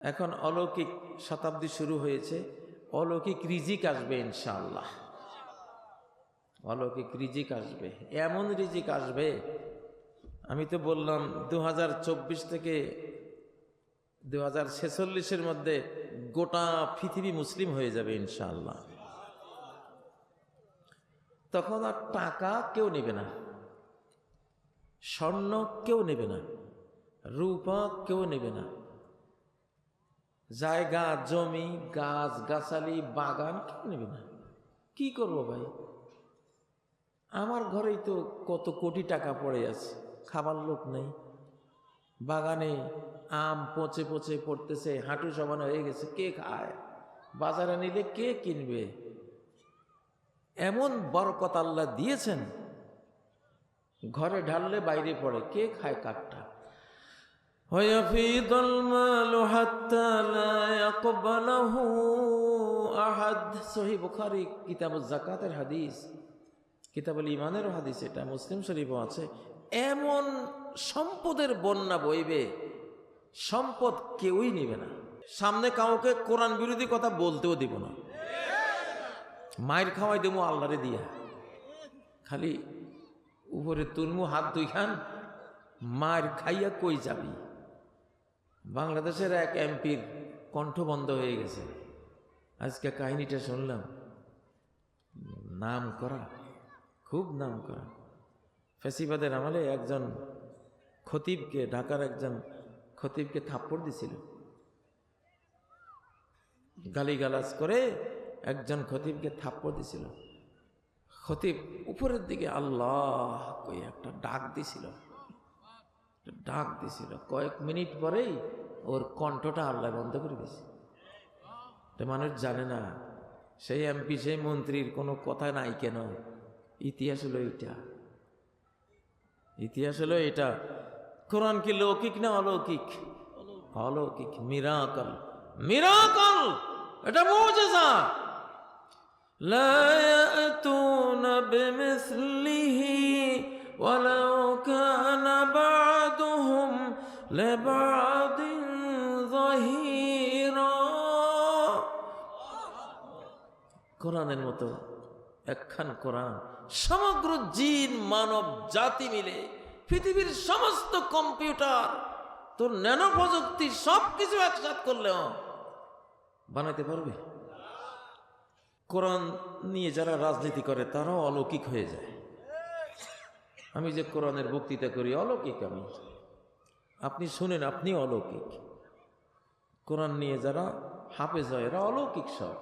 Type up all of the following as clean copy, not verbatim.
এখন অলৌকিক শতাব্দী শুরু হয়েছে, অলৌকিক রিজিক আসবে ইনশাআল্লাহ। অলৌকিক রিজিক আসবে, এমন রিজিক আসবে। আমি তো বললাম 2024 থেকে 2046-এর মধ্যে গোটা পৃথিবী মুসলিম হয়ে যাবে ইনশাআল্লাহ। তখন আর টাকা কেউ নেবে না, স্বর্ণ কেউ নেবে না, রূপা কেউ নেবে না, জায়গা জমি গাছ গাছালি বাগান কেউ নেবে না। কি করব ভাই, আমার ঘরেই তো কত কোটি টাকা পড়ে আছে, খাবার লোক নেই, বাগানে আম পচে পচে পড়তেছে, হাঁটু সমান হয়ে গেছে, কে খায়? বাজারে নিলে কে কিনবে? এমন বরকত আল্লাহ দিয়েছেন, ঘরে ঢাললে বাইরে পড়ে, কে খায় কাঠটা? ويفيض المال حتى لا يقبله أحد। সহিহ বুখারী কিতাবুজ যাকাতের হাদিস, কিতাবুল ঈমানের হাদিস, এটা মুসলিম শরীফও আছে। এমন সম্পদের বন্যা বইবে, সম্পদ কেউই নেবে না। সামনে কাউকে কোরআন বিরোধী কথা বলতেও দিব না, মায়ের খাওয়াই দেবো আল্লাহরে দিয়া, খালি উপরে তুলমু হাত দুইখান, মায়ের খাইয়া কই যাবি। বাংলাদেশের এক এমপির কণ্ঠ বন্ধ হয়ে গেছে, আজকে কাহিনীটা শুনলাম। নাম করা, খুব নাম করা, ফ্যাসিবাদের আমলে একজন খতিবকে, ঢাকার একজন খতিবকে থাপ্পড় দিছিল, গালিগালাজ করে একজন খতিবকে থাপ্পড় দিছিল। খতিব উপরের দিকে আল্লাহ কই একটা ডাক দিছিল, কয়েক মিনিট পরেই ওর কণ্ঠটা আল্লাহ বন্ধ করে দিয়েছে। মানুষ জানে না সেই এমপি সেই মন্ত্রীর কোনো কথা নাই কেন। ইতিহাস হলো এটা, ইতিহাস হলো এটা। কোরআন কি লৌকিক না অলৌকিক? অলৌকিক, মিরাকল, মিরাকল, এটা মুজিজা। লা ইয়াতুনা বিমিসলিহি ওয়ালাউ কানা বা'দুহুম লিবা'দিন যাহিরা। কোরআনের মতো একখান কোরআন সমগ্র জিন মানব জাতি মিলে, পৃথিবীর সমস্ত কম্পিউটার, তোর ন্যানো প্রযুক্তি সবকিছু একসাথ করলেও বানাইতে পারবে? কোরআন নিয়ে যারা রাজনীতি করে তারাও অলৌকিক হয়ে যায়। আমি যে কোরআনের বক্তৃতা করি, অলৌকিক আমি, আপনি শুনেন, আপনি অলৌকিক। কোরআন নিয়ে যারা হাফেজ হয় এরা অলৌকিক সব।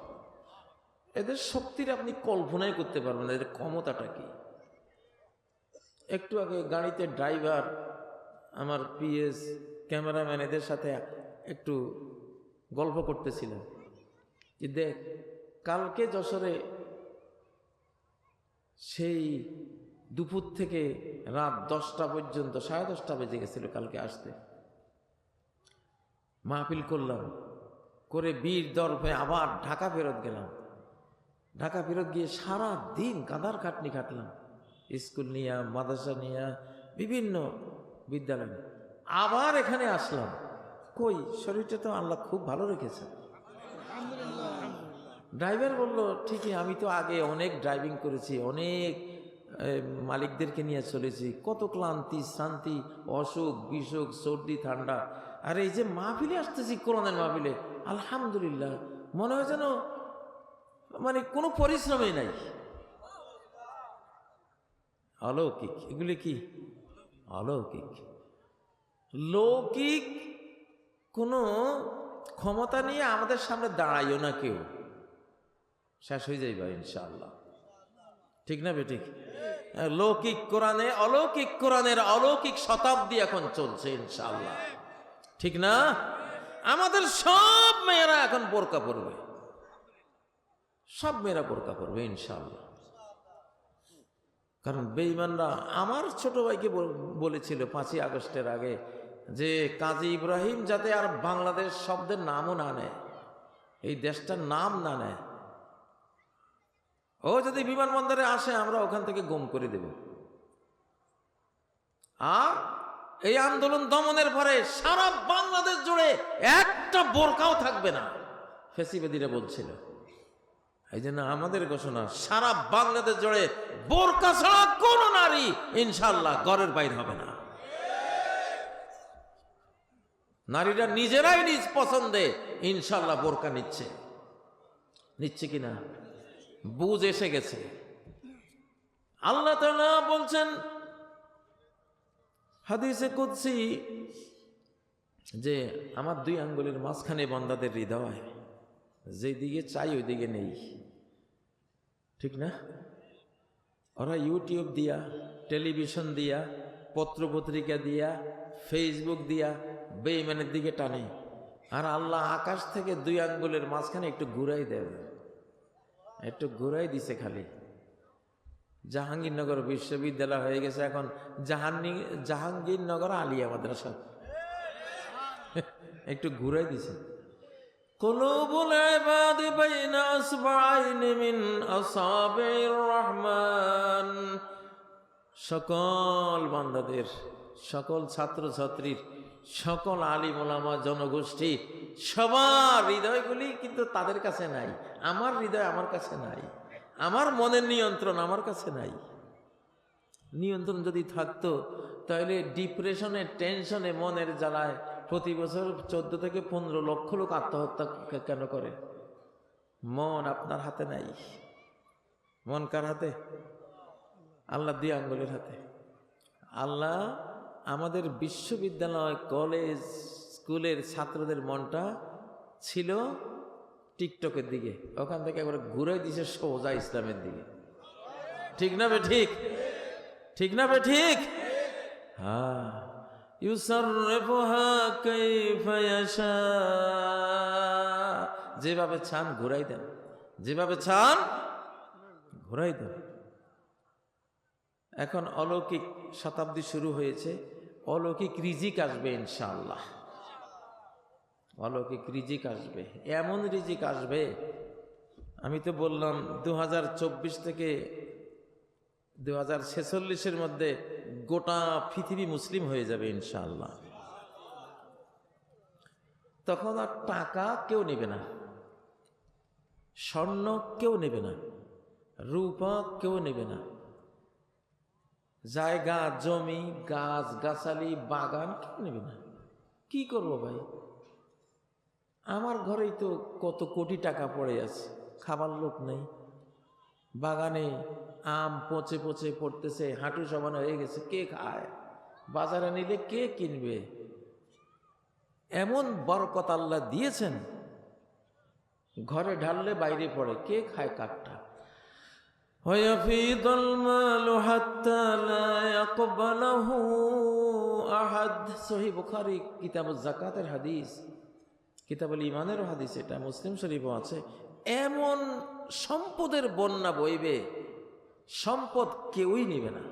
এদের শক্তির আপনি কল্পনাই করতে পারবেন না, এদের ক্ষমতাটা কি। একটু আগে গাড়িতে ড্রাইভার, আমার পিএস, ক্যামেরাম্যান এদের সাথে একটু গল্প করতেছিলেন যে দেখ, কালকে যশোরে সেই দুপুর থেকে রাত 10টা পর্যন্ত, 10:30 বেজে গেছিল কালকে আসতে। মাহফিল করলাম, করে বীর দরফে আবার ঢাকা ফেরত গেলাম। ঢাকা ফেরত গিয়ে সারা দিন কাদার খাটনি খাটলাম, স্কুল নিয়ে, মাদ্রাসা নিয়ে, বিভিন্ন বিদ্যালয়। আবার এখানে আসলাম, কই শরীরটা তো আল্লাহ খুব ভালো রেখেছে। ড্রাইভার বলল, ঠিকই, আমি তো আগে অনেক ড্রাইভিং করেছি, অনেক মালিকদেরকে নিয়ে চলেছি, কত ক্লান্তি শ্রান্তি, অসুখ বিসুখ, সর্দি ঠান্ডা, আর এই যে মাহফিলে আসতেছি, কোরআনের মাহফিলে, আলহামদুলিল্লাহ, মনে হয় যেন মানে কোনো পরিশ্রমই নাই। অলৌকিক, এগুলি কি অলৌকিক। লৌকিক কোনো ক্ষমতা নিয়ে আমাদের সামনে দাঁড়াইও না কেউ, শেষ হয়ে যাইবা ইনশাআল্লাহ। ঠিক না বেঠিক? লৌকিক কোরআনে, অলৌকিক কোরআনের অলৌকিক শতাব্দী এখন চলছে ইনশাআল্লাহ, ঠিক না? আমাদের সব মেয়েরা এখন বোরকা পরবে, সব মেয়েরা বোরকা পরবে ইনশাআল্লাহ। কারণ বেঈমানরা, আমার ছোট ভাইকে বলেছিল 5ই আগস্টের আগে যে কাজী ইব্রাহিম যাতে আর বাংলাদেশ শব্দের নামও না নেয়, এই দেশটার নাম না নেয়। ও যদি বিমানবন্দরে আসে আমরা ওখান থেকে গুম করে দেব। আর এই আন্দোলন দমনের পরে সারা বাংলাদেশ জুড়ে একটা বোরকাও থাকবে না, ফেসিবাদীরা বলছিল। এই জন্য আমাদের ঘোষণা, সারা বাংলাদেশ জুড়ে বোরকা ছাড়া কোন নারী ইনশাআল্লাহ ঘরের বাইরে হবে না। নারীরা নিজেরাই নিজ পছন্দে ইনশাআল্লাহ বোরকা নিচ্ছে কিনা বুঝ এসে গেছে। আল্লাহ তাআলা বলছেন হাদিসে কুদসি যে আমার 2 আঙ্গুলের মাঝখানে বান্দাদের হৃদয়, যেদিকে চাই ওই দিকে নেই, ঠিক না? ওরা ইউটিউব দিয়া, টেলিভিশন দিয়া, পত্রপত্রিকা দিয়া, ফেসবুক দিয়া বেঈমানের দিকে টানে, আর আল্লাহ আকাশ থেকে 2 আঙ্গুলের মাঝখানে একটু ঘুরাই দেয়, একটু ঘুরাই দিছে। খালি জাহাঙ্গীরনগর বিশ্ববিদ্যালয় হয়ে গেছে এখন জাহাঙ্গীরনগর আলিয়া মাদ্রাসা, একটু ঘুরাই দিছে। কুলুবুল ইবাদি বাইনা আসবাইন মিন আসাবির রহমান, সকল বান্দাদের, সকল ছাত্রছাত্রীর, সকল আলিম ওলামা জনগোষ্ঠী, সবার হৃদয়গুলি কিন্তু তাদের কাছে নাই। আমার হৃদয় আমার কাছে নাই, আমার মনের নিয়ন্ত্রণ আমার কাছে নাই। নিয়ন্ত্রণ যদি থাকতো তাহলে ডিপ্রেশনে, টেনশনে, মনের জ্বালায় প্রতি বছর 14 থেকে 15 লক্ষ লোক আত্মহত্যা কেন করে? মন আপনার হাতে নাই। মন কার হাতে? আল্লাহ 2 আঙ্গুলের হাতে। আল্লাহ আমাদের বিশ্ববিদ্যালয়, কলেজ, স্কুলের ছাত্রদের মনটা ছিল টিকটকের দিকে, ওখান থেকে একবার ঘুরে দিছে সোজা ইসলামের দিকে। ঠিক না বে ঠিক? ঠিক না বে ঠিক? হ্যাঁ, ইউসাররিফুহা কাইফা ইয়াশা, যেভাবে চান ঘুরাই দেন, যেভাবে চান ঘুরাই দেন। এখন অলৌকিক শতাব্দী শুরু হয়েছে, অলৌকিক রিজিক আসবে ইনশাআল্লাহ। অলৌকিক রিজিক আসবে, এমন রিজিক আসবে। আমি তো বললাম 2024 থেকে 2046-এর মধ্যে গোটা পৃথিবী মুসলিম হয়ে যাবে ইনশাআল্লাহ। তখন আর টাকা কেউ নেবে না, স্বর্ণ কেউ নেবে না, রূপা কেউ নেবে না, জায়গা জমি গাছ গাছালি বাগান কেউ নেবে না। কি করবো ভাই, আমার ঘরেই তো কত কোটি টাকা পড়ে আছে, খাবার লোক নেই, বাগানে আম পচে পচে পড়তেছে, হাঁটু সমান হয়ে গেছে, কে খায়? বাজারে নিলে কে কিনবে? এমন বরকত আল্লাহ দিয়েছেন, ঘরে ঢাললে বাইরে পড়ে, কে খায় কাঠটা? ওয়াফিদুল মালু হাত্তা লা ইয়াকবালহু আহাদ, সহিহ বুখারী কিতাবুজ যাকাতের হাদিস, কিতাবুল ঈমানের হাদিস, এটা মুসলিম শরীফও আছে। এমন সম্পদের বন্যা বইবে, সম্পদ কেউই নিবে না,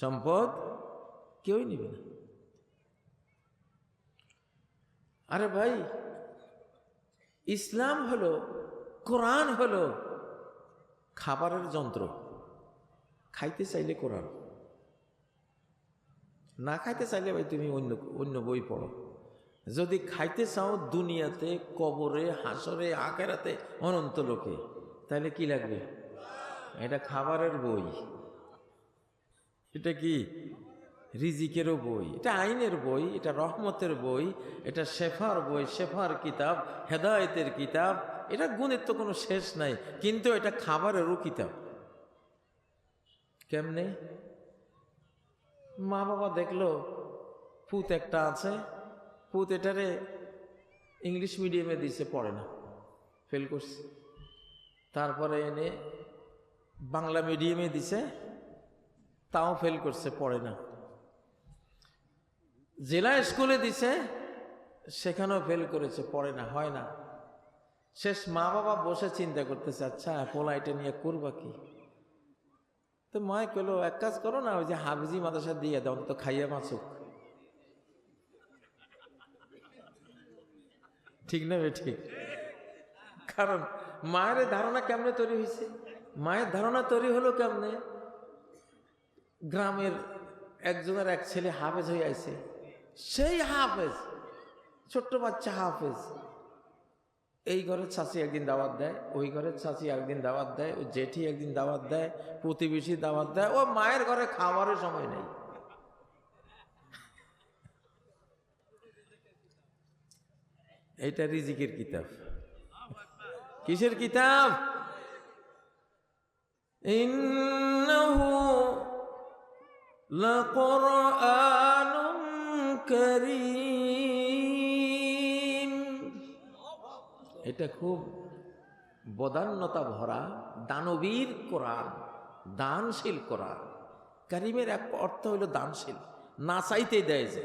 সম্পদ কেউই নিবে না। আরে ভাই, ইসলাম হলো, কোরআন হলো খাবারের যন্ত্র। খাইতে চাইলে কোরআন, না খাইতে চাইলে ভাই তুমি অন্য বই পড়ো। যদি খাইতে চাও দুনিয়াতে, কবরে, হাসরে, আখেরাতে, অনন্ত লোকে, তাহলে কি লাগবে? এটা খাবারের বই, এটা কি রিজিকেরও বই, এটা আইনের বই, এটা রহমতের বই, এটা শেফার বই, শেফার কিতাব, হেদায়েতের কিতাব। এটা গুণের তো কোনো শেষ নাই, কিন্তু এটা খাবারেরও কিতাব। কেমনে? মা বাবা দেখলো পুত একটা আছে, পুত এটারে ইংলিশ মিডিয়ামে দিছে, পড়ে না, ফেল করছে। তারপরে এনে বাংলা মিডিয়ামে দিছে, তাও ফেল করছে, পড়ে না। জেলা স্কুলে দিছে, সেখানেও ফেল করেছে, পড়ে না, হয় না। শেষ মা বাবা বসে চিন্তা করতেছে, আচ্ছা পোলা এটা নিয়ে করবা কি? তো মা কইলো, এক কাজ করো না, ওই যে হাফিজি মাদ্রাসা দিয়ে দাও, তো খাইয়া বাঁচুক। ঠিক না বে ঠিক? কারণ মায়ের ধারণা কেমনে তৈরি হয়েছে? মায়ের ধারণা তৈরি হলো কেমনে? গ্রামের একজনের এক ছেলে হাফেজ হয়ে আছে, সেই হাফেজ, ছোট্ট বাচ্চা হাফেজ। এই ঘরের চাচি একদিন দাওয়াত দেয়, ওই ঘরের চাচি একদিন দাওয়াত দেয়, ওই জেঠি একদিন দাওয়াত দেয়, প্রতিবেশী দাওয়াত দেয়, ও মায়ের ঘরে খাওয়ারও সময় নেই। এইটা রিজিকের কিতাব। কিসের কিতাব? ইন্নাহু লাকুরআনুন কারীম। এটা খুব বদান্যতা ভরা দানবীর কোরআন, দানশীল কোরআন। কারিমের এক অর্থ হইল দানশীল, না চাইতে দেয় যে,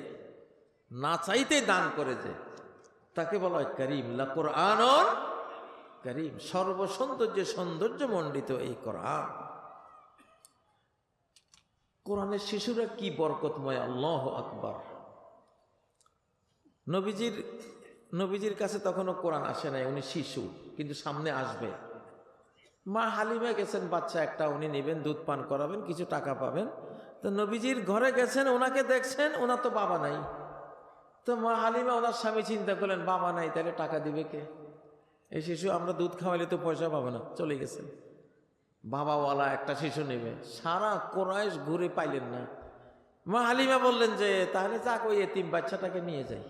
না চাইতে দান করে যে, তাকে বলা হয় করিম। লা কোরআনুন করিম, সর্বসৌন্দর্যে সৌন্দর্যমণ্ডিত এই কোরআন। কোরআনের শিশুরা কি বরকতময়, আল্লাহু আকবার। নবীজির কাছে তখনও কোরআন আসে নাই, উনি শিশু, কিন্তু সামনে আসবে। মা হালিমা গেছেন, বাচ্চা একটা উনি নেবেন, দুধ পান করাবেন, কিছু টাকা পাবেন। তো নবীজির ঘরে গেছেন, ওনাকে দেখছেন, ওনার তো বাবা নাই। তো মা হালিমা ওনার স্বামী চিন্তা করলেন, বাবা নাই, তাহলে টাকা দিবে কে? এই শিশু আমরা দুধ খাওয়াইলে তো পয়সা পাবে না, চলে গেছেন। বাবাওয়ালা একটা শিশু নেবে, সারা কোরাইশ ঘুরে পাইলেন না। মা হালিমা বললেন যে তাহলে যাক, ওই এতিম বাচ্চাটাকে নিয়ে যাই।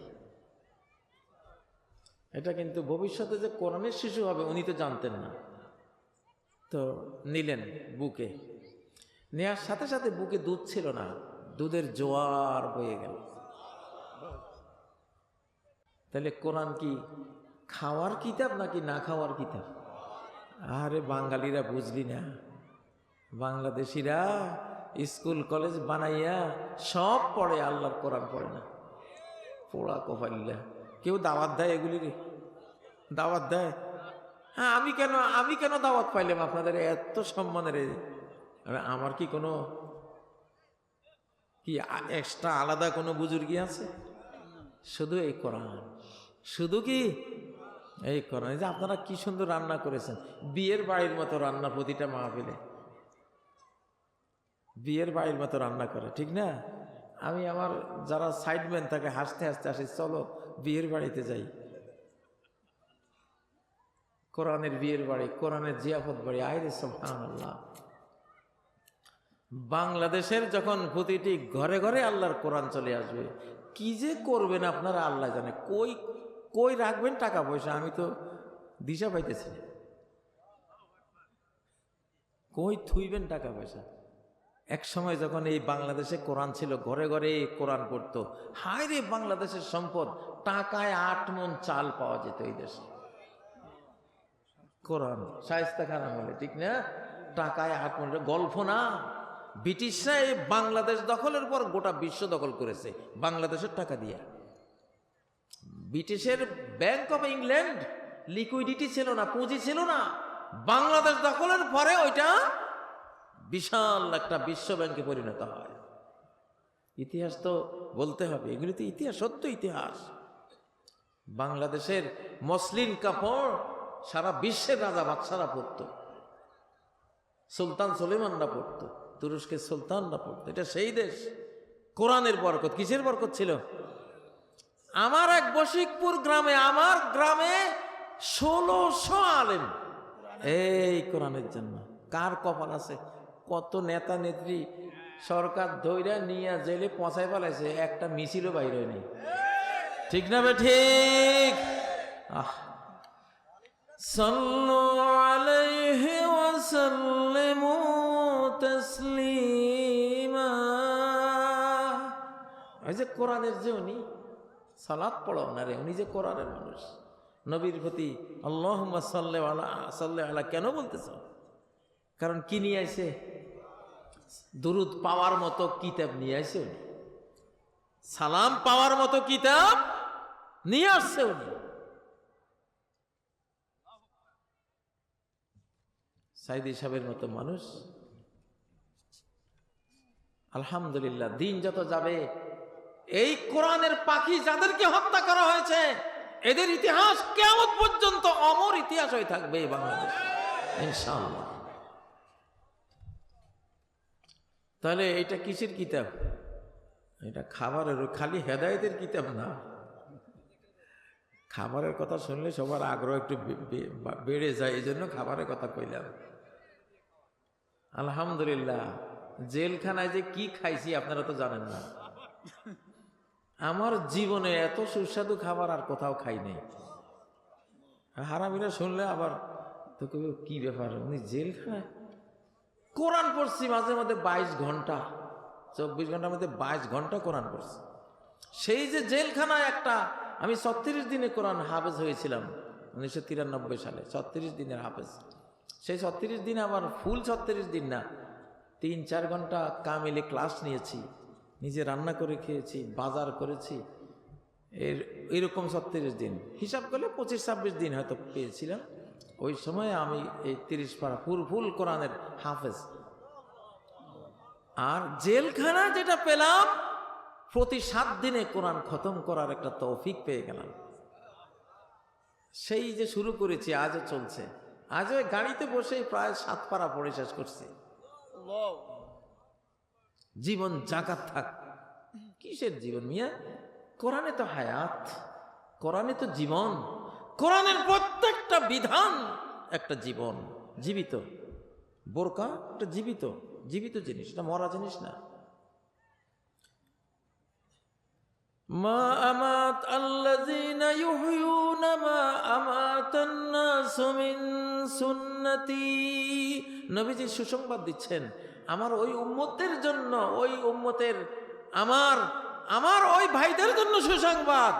এটা কিন্তু ভবিষ্যতে যে কোরআনের শিশু হবে উনি তো জানতেন না। তো নিলেন বুকে, নেওয়ার সাথে সাথে বুকে দুধ ছিল না, দুধের জোয়ার বয়ে গেল। তাহলে কোরআন কি খাওয়ার কিতাব নাকি না খাওয়ার কিতাব? আরে বাঙালিরা বুঝলি না, বাংলাদেশিরা স্কুল কলেজ বানাইয়া সব পড়ে, আল্লাহর কোরআন পড়ে না। পোড়া কপালিলা। কেউ দাওয়াত দেয়, এগুলি দাওয়াত দেয়। হ্যাঁ, আমি কেন দাওয়াত পাইলাম আপনাদের এত সম্মানের? আমার কি কোনো কি এক্সট্রা আলাদা কোনো বুজুর্গি আছে? শুধু এই কোরআন, শুধু কি এই কোরআন। যে আপনারা কি সুন্দর রান্না করেছেন, বিয়ের বাড়ির মতো রান্না, প্রতিটা মাহফিলে বিয়ের বাড়ির মতো রান্না করে, ঠিক না? আমি আমার যারা সাইডম্যান থাকে হাসতে হাসতে আসি, চলো বিয়ের বাড়িতে যাই। কোরআনের বিয়ের বাড়ি, কোরআনের জিয়াফত বাড়ি, আইরে সুবহানাল্লাহ। বাংলাদেশের যখন প্রতিটি ঘরে ঘরে আল্লাহর কোরআন চলে আসবে, কি যে করবেন আপনারা আল্লাহ জানে। কই রাখবেন টাকা পয়সা, আমি তো দিশা পাইতেছি না। কই থুইবেন টাকা পয়সা? এক সময় যখন এই বাংলাদেশে কোরআন ছিল, ঘরে ঘরে কোরআন পড়তো, হায় রে বাংলাদেশের সম্পদ, টাকায় 8 মণ চাল পাওয়া যেত এই দেশে। কোরআন শায়েস্তা খান আমলে, ঠিক না? টাকায় 8 মণ, গল্প না। ব্রিটিশরা এই বাংলাদেশ দখলের পর গোটা বিশ্ব দখল করেছে বাংলাদেশের টাকা দিয়ে। ব্রিটিশের ব্যাংক অফ ইংল্যান্ড লিকুইডিটি ছিল না, পুঁজি ছিল না। বাংলাদেশ দখলের পরে ওইটা বিশাল একটা বিশ্ব ব্যাংকে পরিণত হয়। ইতিহাস তো বলতে হবে, এগুলি তো ইতিহাস, সত্য ইতিহাস। বাংলাদেশের মসলিন কাপড় সারা বিশ্বের রাজা বাদশারা পরত, সুলতান সুলেমানরা পরত, তুরস্কের সুলতানরা পরত। এটা সেই দেশ। কোরআনের বরকত, কিসের বরকত ছিল? আমার এক বশিকপুর গ্রামে, আমার গ্রামে 1600 আলেম এই কোরআনের জন্য। কার কপাল আছে? কত নেতা নেত্রী সরকার ধইরা নিয়ে জেলে পচাই ফেলাইছে, একটা মিছিলও বাইর হয়নি, ঠিক না বে ঠিক? সাল্লু আলাইহি ওয়া সাল্লিমু তাসলিমা। ওই যে কোরআনের যে উনি সালাত পড়ো না রে, উনি যে কোরআনের মানুষ। নবীর প্রতি আল্লাহুম্মা সাল্লি আলা কেন বলতেছ? কারণ কি নিয়ে আইছে? দুরুদ পাওয়ার মতো কিতাব নিয়ে আইছে উনি, সালাম পাওয়ার মতো কিতাব নিয়ে আসছে উনি। সাইদি সাহেবের মতো মানুষ, আলহামদুলিল্লাহ। দিন যত যাবে, এই কোরআনের পাখি যাদেরকে হত্যা করা হয়েছে, এদের ইতিহাস কিয়ামত পর্যন্ত অমর ইতিহাস হয়ে থাকবে এই বাংলাদেশ, ইনশাআল্লাহ। তাহলে এটা কিসের কিতাব? এটা খাবারের, খালি হেদায়েতের কিতাব না। খাবারের কথা শুনলে সবার আগ্রহ একটু বেড়ে যায়, এই জন্য খাবারের কথা কইলাম। আলহামদুলিল্লাহ, জেলখানায় যে কি খাইছি আপনারা তো জানেন না। আমার জীবনে এত সুস্বাদু খাবার আর কোথাও খাই নাই। হারামিরা শুনলে আবার তো কি ব্যাপার, উনি জেলখানায়? কোরআন পড়ছি মাঝে মধ্যে 22 ঘন্টা, 24 ঘন্টার মধ্যে 22 ঘন্টা কোরআন পড়ছি। সেই যে জেলখানায় একটা, আমি 36 দিনে কোরআন হাফেজ হয়েছিলাম 1993 সালে, 36 দিনের হাফেজ। সেই 36 দিনে আবার ফুল 36 দিন না, 3-4 ঘন্টা কামিলে ক্লাস নিয়েছি, নিজে রান্না করে খেয়েছি, বাজার করেছি, এরকম 36 দিন হিসাব করলে 25-26 দিন হয়তো পেয়েছিলাম। ওই সময় আমি এই 30 পারা ফুল কোরআনের হাফেজ। আর জেলখানা যেটা পেলাম, প্রতি 7 দিনে কোরআন খতম করার একটা তৌফিক পেয়ে গেলাম। সেই যে শুরু করেছি আজও চলছে। আজও গাড়িতে বসে প্রায় 7 পারা পড়ে শেষ করছি। জীবন জাকাত থাক, কিসের জীবন মিয়া? কোরআনে তো হায়াত, কোরআনে তো জীবন, কোরআনের প্রত্যেকটা বিধান একটা জীবন, জীবিত। বোরকা একটা জীবিত জিনিস, এটা মরা জিনিস না। মা আমাত আল্লাযীনা ইউহয়ুনা মা আমাতান নাস মিন সুন্নতি। নবীজি সুসংবাদ দিচ্ছেন আমার ওই উম্মতের জন্য, ওই উম্মতের আমার ওই ভাইদের জন্য সুসংবাদ,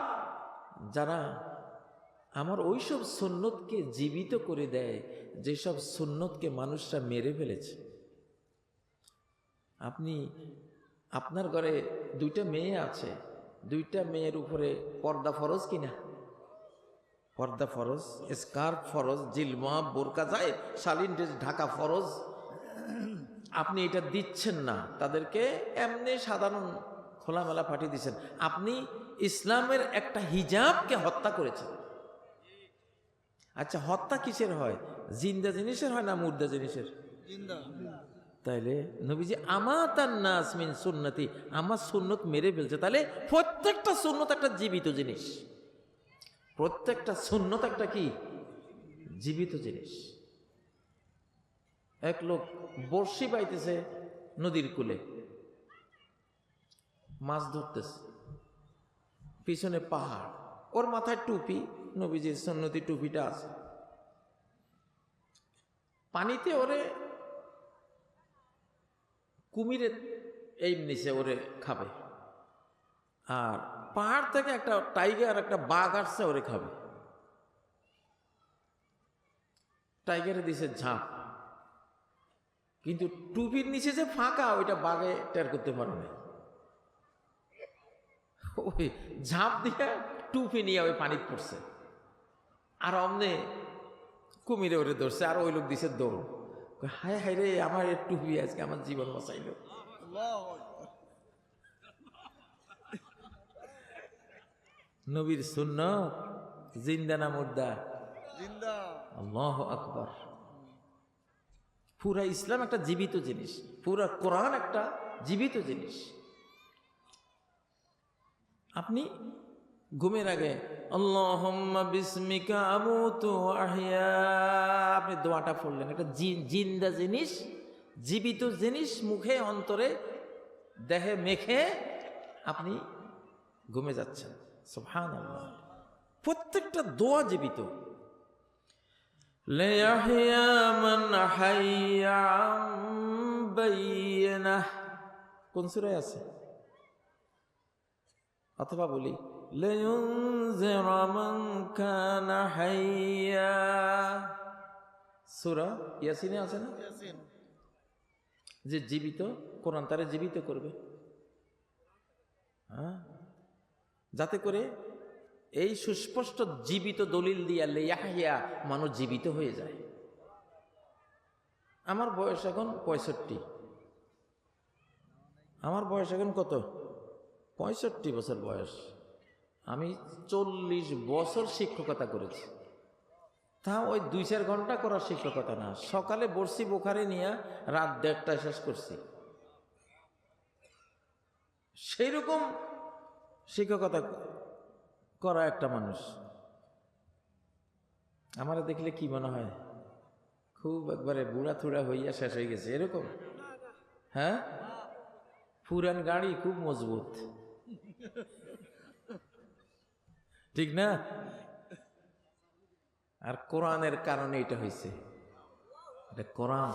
যারা আমার ওইসব সুন্নতকে জীবিত করে দেয়, যেসব সুন্নতকে মানুষরা মেরে ফেলেছে। আপনার ঘরে 2টা মেয়ে আছে, 2টা মেয়ের উপরে পর্দা ফরজ কিনা? পর্দা ফরজ, স্কার্ফ ফরজ, জিলবাব, বোরকা যায়, শালীন ড্রেস ঢাকা ফরজ। আপনি এটা দিচ্ছেন না তাদেরকে, এমনি সাধারণ খোলামেলা পাঠিয়ে দিচ্ছেন। আপনি ইসলামের একটা হিজাবকে হত্যা করেছেন। আচ্ছা, হত্যা কিসের হয়? জিন্দা জিনিসের হয় না মুর্দা জিনিসের? তাইলে নবীজি আমাতান নাস মিন সুন্নতি, আমার সুন্নত মেরে ফেলছে। তাহলে প্রত্যেকটা সুন্নত একটা জীবিত জিনিস, প্রত্যেকটা সুন্নত একটা কি জীবিত জিনিস। এক লোক বড়শি পাইতেছে নদীর কূলে, মাছ ধরতেছে, পিছনে পাহাড়, ওর মাথায় টুপি, নবীজির সুন্নতি টুপিটা আছে। পানিতে ওরে কুমিরে এই নিচে ওরে খাবে, আর পাহাড় থেকে একটা টাইগার, একটা বাঘ আসছে, ওরে খাবে। টাইগারে দিছে ঝাঁপ, কিন্তু টুপির নিচে যে ফাঁকা, ওইটা বাঘে টের করতে পারে না। ওই ঝাঁপ দিয়ে টুপি নিয়ে ওই পানিতে পড়ছে, আর অমনে কুমিরে ওরে ধরছে, আর ওই লোক দিছে দৌড়। হায় হায় রে, আমার এর টুপি আজকে আমার জীবন বাঁচাইল। নবীর সুন্নাত জিন্দা না মুর্দা? জিন্দা। আল্লাহু আকবার। পুরা ইসলাম একটা জীবিত জিনিস, পুরা কোরআন একটা জীবিত জিনিস। আপনি ঘুমের আগে আল্লাহুম্মা বিসমিকা আমুতু ওয়া আহইয়া, আপনি দোয়াটা পড়লেন, একটা জিন্দা জিনিস, জীবিত জিনিস মুখে অন্তরে দেহে মেখে আপনি ঘুমে যাচ্ছেন। সুবহানাল্লাহ, প্রত্যেকটা দোয়া জীবিত। লিয়াহইয়া মান হাইয়া আম বাইয়িনাহ, কোন সূরায় আছে? অথবা বলি লিয়ুনজিরা মান কানা হাইয়া, সূরা ইয়াসিনে আছে না? যে জীবিত, কোরআন তারে জীবিত করবে, হ্যাঁ, যাতে করে এই সুস্পষ্ট জীবিত দলিল দিয়া লিয়াহইয়া, মানুষ জীবিত হয়ে যায়। আমার বয়স এখন 65, আমার বয়স এখন কত? 65 বছর বয়স। আমি 40 বছর শিক্ষকতা করেছি। তা ওই 2-4 ঘন্টা করার শিক্ষকতা না, সকালে বসছি বোখারি নিয়ে রাত 1:30টায় শেষ করছি। সেই রকম শিক্ষকতা করা একটা মানুষ। আমারা দেখলে কি মনে হয় খুব একবারে বুড়া থুড়া হইয়া শেষ হয়ে গেছে এরকম? হ্যাঁ, পুরান গাড়ি খুব মজবুত, ঠিক না? আর কোরআনের কারণে এটা হয়েছে। এটা কোরআন,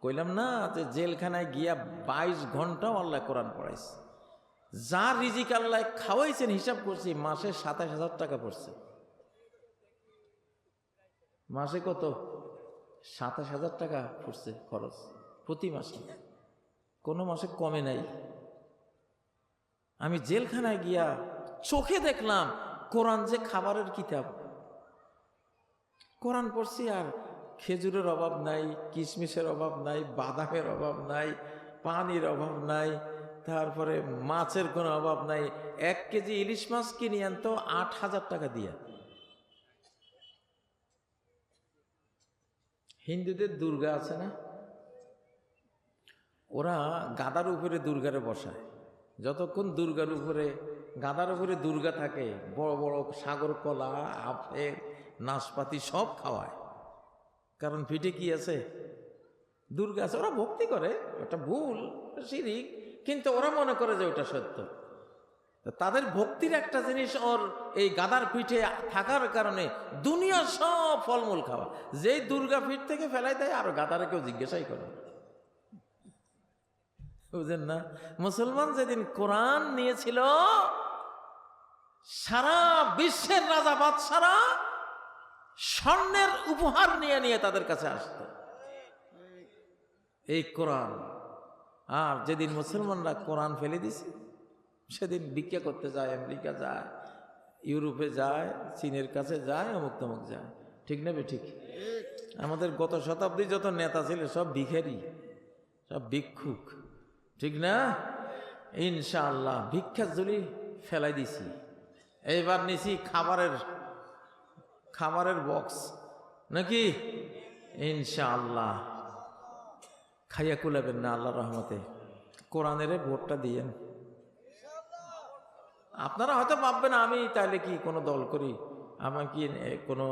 কইলাম না যে জেলখানায় গিয়া 22 ঘন্টাও আল্লাহ কোরআন পড়াইছে। যা রিজিক আল্লাহ খাওয়াইছেন হিসাব করছি মাসে 27,000 টাকা পড়ছে। মাসে কত? 27,000 টাকা পড়ছে খরচ প্রতি মাসে, কোনো মাসে কমে নাই। আমি জেলখানায় গিয়া চোখে দেখলাম কোরআন যে খাবারের কিতাব। কোরআন পড়ছি আর খেজুরের অভাব নাই, কিশমিশের অভাব নাই, বাদামের অভাব নাই, পানির অভাব নাই, তারপরে মাছের কোনো অভাব নাই। 1 কেজি ইলিশ মাছ কিনে আনতো 8,000 টাকা দিয়া। হিন্দুদের দুর্গা আছে না, ওরা গাদার উপরে দুর্গারে বসায়। যতক্ষণ দুর্গার উপরে, গাদার উপরে দুর্গা থাকে, বড় বড় সাগর কলা, আপেল, নাশপাতি সব খাওয়ায়। কারণ পিঠে কি আছে? দুর্গা আছে। ওরা ভক্তি করে, ওটা ভুল, শিরিক, কিন্তু ওরা মনে করে যে ওটা সত্য। তাদের ভক্তির একটা জিনিস ওর এই গাদার পিঠে থাকার কারণে দুনিয়া সব ফলমূল খাওয়া। যেই দুর্গা পিঠ থেকে ফেলাই দেয় আর গাদারে কেউ জিজ্ঞাসাই করে, বুঝেন না? মুসলমান যেদিন কোরআন নিয়েছিল, সারা বিশ্বের রাজা বাদশারা স্বর্ণের উপহার নিয়ে নিয়ে তাদের কাছে আসতো এই কোরআন। আর যেদিন মুসলমানরা কোরআন ফেলে দিছে, সেদিন ভিক্ষা করতে যায়, আমেরিকা যায়, ইউরোপে যায়, চীনের কাছে যায়, অমুক তমুক যায়। ঠিক না? ঠিক। আমাদের গত শতাব্দী যত নেতা ছিল সব ভিখারি, সব ভিক্ষুক, ঠিক না? ইনশাআল্লাহ ভিক্ষার ঝুলি ফেলাই দিছি। এইবার নিছি খাবারের বক্স, নাকি? ইনশাআল্লাহ খাইয়া কুলাবেন না আল্লাহর রহমতে। কোরআনের ভোটটা দিয়েন। আপনারা হয়তো ভাববেন আমি তাহলে কি কোনো দল করি, আমি কি কোনো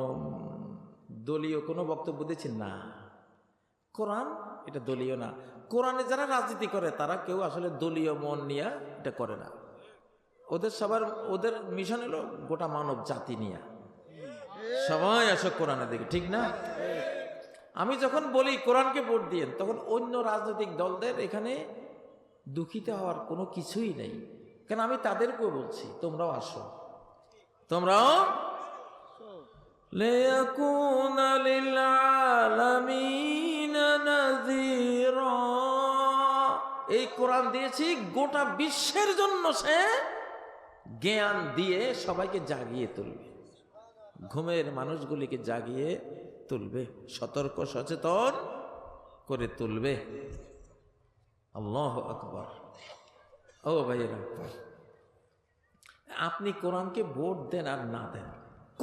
দলীয় কোনো বক্তব্য দিচ্ছি না। কোরআন এটা দলীয় না। কোরআনে যারা রাজনীতি করে তারা কেউ আসলে দলীয় মন নিয়ে এটা করে না। ওদের মিশন হলো গোটা মানব জাতি নিয়ে সবাই আসো কোরআনের দিকে, ঠিক না? আমি যখন বলি কোরআনকে ভোট দিয়েন, তখন অন্য রাজনৈতিক দলদের এখানে দুঃখিত হওয়ার কোনো কিছুই নেই। কেন আমি তাদেরকেও বলছি তোমরাও আসো, তোমরাও লিয়াকুনা লিল আলামিনা নাযীরা। এই কোরআন দিয়েছি গোটা বিশ্বের জন্য, সে জ্ঞান দিয়ে সবাইকে জাগিয়ে তুলবে, ঘুমের মানুষগুলিকে জাগিয়ে তুলবে, সতর্ক সচেতন করে তুলবে। আল্লাহু আকবার। ও ভাইয়েরা, আপনি কোরআনকে ভোট দেন আর না দেন,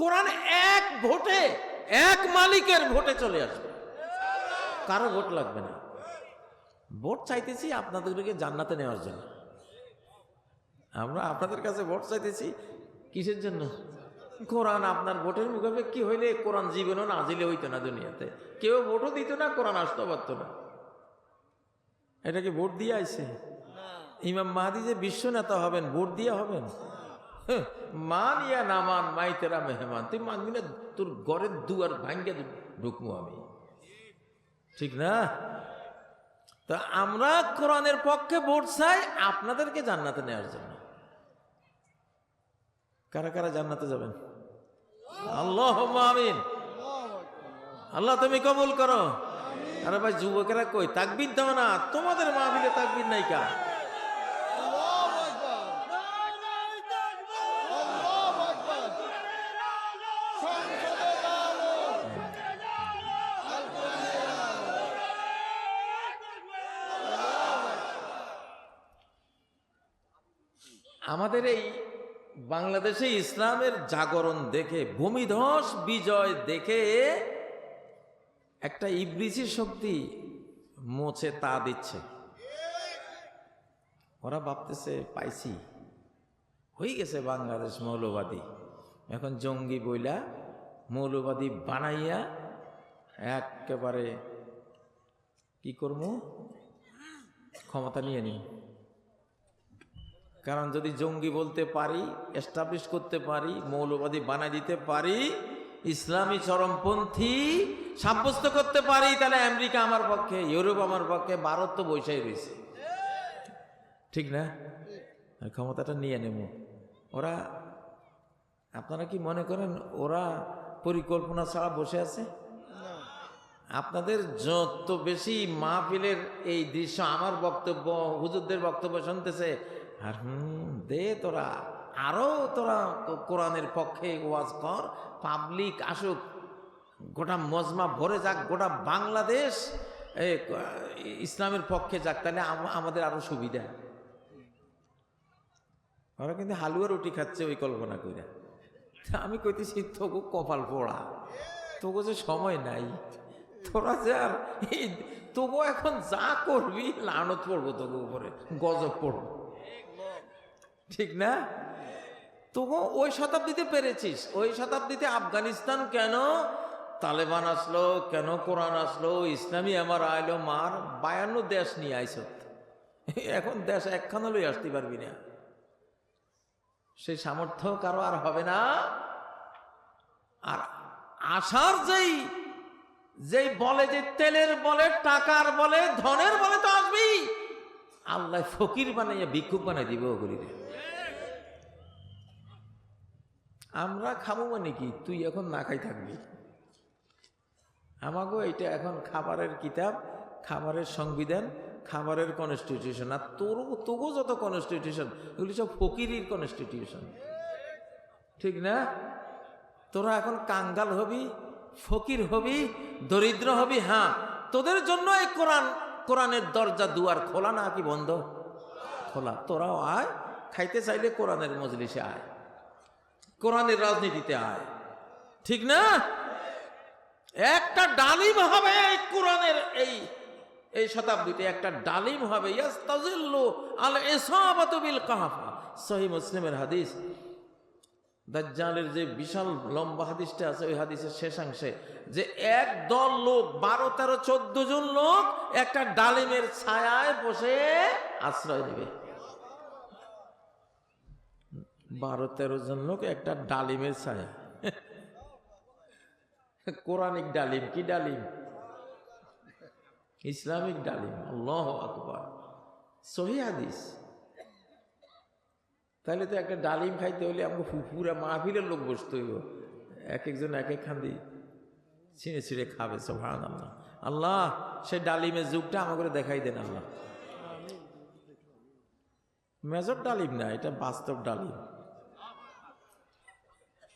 কোরআন এক ভোটে, এক মালিকের ভোটে চলে আসবে, কারো ভোট লাগবে না। ভোট চাইতেছি আপনাদেরকে জান্নাতে নেওয়ার জন্য। আমরা আপনাদের কাছে ভোট চাইতেছি কিসের জন্য? কোরআন আপনার ভোটের মুখাপে কি হইলে কোরআন জীবনও নাজিলে হইতো না, দুনিয়াতে কেউ ভোটও দিত না, কোরআন আসতে পারত না। এটাকে ভোট দিয়ে আইছে। ইমাম মাহদি যে বিশ্ব নেতা হবেন, ভোট দিয়ে হবেন? মান ইয়া না মান, মাই তেরা মেহমান। তুই মানবি না, তোর ঘরের দুয়ার ভাঙ্গে ঢুকবো আমি, ঠিক না? তা আমরা কোরআনের পক্ষে ভোট চাই আপনাদেরকে জান্নাতে নেওয়ার জন্য। কারা কারা জান্নাতে যাবেন? আল্লাহুম্মা আমিন। আল্লাহ তুমি কবুল করো। আরে ভাই যুবকেরা কই, তাকবীর দাও না, তোমাদের মাহফিলে তাকবীর নাই কা? আমাদের এই বাংলাদেশে ইসলামের জাগরণ দেখে, ভূমিধস বিজয় দেখে একটা ইবলিসি শক্তি মোছে তা দিচ্ছে। ওরা ভাবতেছে পাইছি, হয়ে গেছে বাংলাদেশ মৌলবাদী, এখন জঙ্গি বইলা মৌলবাদী বানাইয়া একেবারে কি করবো, ক্ষমতা নিয়ে নিই। কারণ যদি জঙ্গি বলতে পারি, এস্টাবলিশ করতে পারি, মৌলবাদী বানাই দিতে পারি, ইসলামী চরমপন্থী সাব্যস্ত করতে পারি, তাহলে আমেরিকা আমার পক্ষে, ইউরোপ আমার পক্ষে, ভারত তো বৈশাই রয়েছে, ঠিক না? ক্ষমতাটা নিয়ে নেব। ওরা, আপনারা কি মনে করেন ওরা পরিকল্পনা ছাড়া বসে আছে? আপনাদের যত বেশি মাহফিলের এই দৃশ্য, আমার বক্তব্য, হুজুরদের বক্তব্য শুনতেছে, আর দে তোরা আরো তোরা কোরআনের পক্ষে ওয়াজ কর, পাবলিক আসুক, গোটা মজমা ভরে যাক, গোটা বাংলাদেশ ইসলামের পক্ষে যাক, তাহলে আমাদের আরো সুবিধা। ওরা কিন্তু হালুয়া রুটি খাচ্ছে ওই কল্পনা কইরা। আমি কইতেছি তোকে কপাল পোড়া, তোকে যে সময় নাই, তোরা যে আর তোকে এখন যা করবি লানত পড়বো তোকে উপরে, গজব পড়বো, ঠিক না? তোকে ওই শতাব্দীতে পেরেছিস, ওই শতাব্দীতে আফগানিস্তান কেন তালেবান আসলো, কেন কোরআন আসলো, ইসলামী আমার আইলো, মার 52 দেশ নিয়ে আইস, এখন দেশ একখানা লই আসতে পারবি না, সেই সামর্থ্য কারো আর হবে না। আর আশার যেই বলে, যে তেলের বলে, টাকার বলে, ধনের বলে তো আসবি, আল্লাহ ফকির বানাইয়া ভিক্ষুক বানাই দিব ওগুলিরে। আমরা খাবো মানে কি, তুই এখন না খাই থাকবি। আমাকেও এটা এখন খাবারের কিতাব, খাবারের সংবিধান, খাবারের কনস্টিটিউশন, আর তোরও যত কনস্টিটিউশন এগুলি সব ফকিরির কনস্টিটিউশন, ঠিক না? তোরা এখন কাঙ্গাল হবি, ফকির হবি, দরিদ্র হবি। হ্যাঁ, তোদের জন্য এই কোরআনের দরজা দুয়ার খোলা না কি বন্ধ? খোলা। তোরাও আয়, খাইতে চাইলে কোরআনের মজলিসে আয়, কোরআনের রাজনীতিতে আয়, ঠিক না? একটা ডালিম হবে এই কোরআনের, এই শতাব্দীতে একটা ডালিম হবে। ইয়াস্তাজিল্লু আল ইসাবাতু বিল কাহফা, সহিহ মুসলিমের হাদিস। দাজ্জালের যে বিশাল লম্বা হাদিসটা আছে, ওই হাদিসের শেষাংশে যে এক দল লোক, 12, 13, 14 জন লোক একটা ডালিমের ছায়ায় বসে আশ্রয় নেবে। 12, 13 জন লোক একটা ডালিমের ছায়া, কোরআনিক ডালিম। কি ডালিম? ইসলামিক ডালিম। আল্লাহু আকবার, সহিহ হাদিস। তাহলে তো একটা ডালিম খাইতে হলে আমাকে পুরা মাহফিলের লোক বসতে হইব, এক একজন এক এক খান্দি ছিঁড়ে ছিঁড়ে খাবে। সুবহানাল্লাহ। আল্লাহ সেই ডালিমের যুগটা আমাকে দেখাই দেন আল্লাহ। মেজর ডালিম না, এটা বাস্তব ডালিম।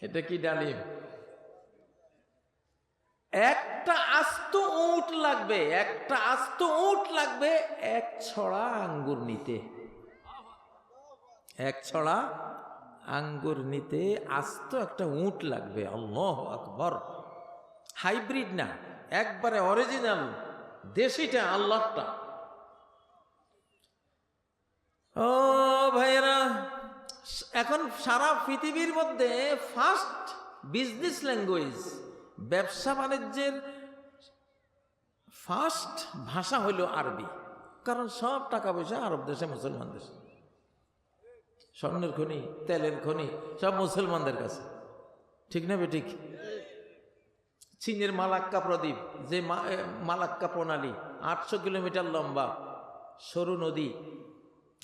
এটা কি ডালিম? একটা আস্ত উট লাগবে, একটা আস্ত উট লাগবে এক ছড়া আঙ্গুর নিতে, এক ছড়া আঙ্গুর নিতে আস্ত একটা উট লাগবে। আল্লাহু আকবার। হাইব্রিড না, একবারে অরিজিনাল দেশিটা, আল্লাহটা। ও ভাইরা, এখন সারা পৃথিবীর মধ্যে ফার্স্ট বিজনেস ল্যাঙ্গুয়েজ, ব্যবসা বাণিজ্যের ফার্স্ট ভাষা হইল আরবি। কারণ সব টাকা পয়সা আরব দেশে, মুসলমান দেশে। স্বর্ণের খনি, তেলের খনি সব মুসলমানদের কাছে, ঠিক না বেঠিক? চীনের মালাক্কা প্রদ্বীপ, যে মালাক্কা প্রণালী 800 কিলোমিটার লম্বা সরু নদী,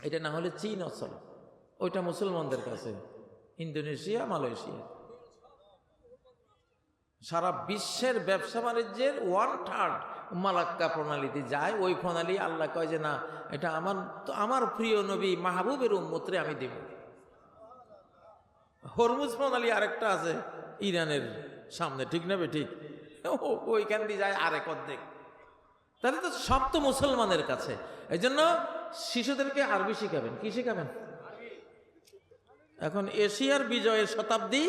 এটা না হলে চীন অঞ্চল, ওইটা মুসলমানদের কাছে। ইন্দোনেশিয়া, মালয়েশিয়া, সারা বিশ্বের ব্যবসা বাণিজ্যের 1/3 মালাক্কা প্রণালীতে যায়। ওই প্রণালী আল্লাহ কয় যে না, এটা আমার প্রিয় নবী মাহবুবের উম্মতরে আমি দেব। হরমুজ প্রণালী আরেকটা আছে ইরানের সামনে, ঠিক না বেঠিক? ওইখান দিয়ে যায় আরেক অর্ধেক। তাহলে তো সব তো মুসলমানের কাছে। এই জন্য শিশুদেরকে আরবি শিখাবেন। কি শিখাবেন? এখন এশিয়ার বিজয়ের শতাব্দী,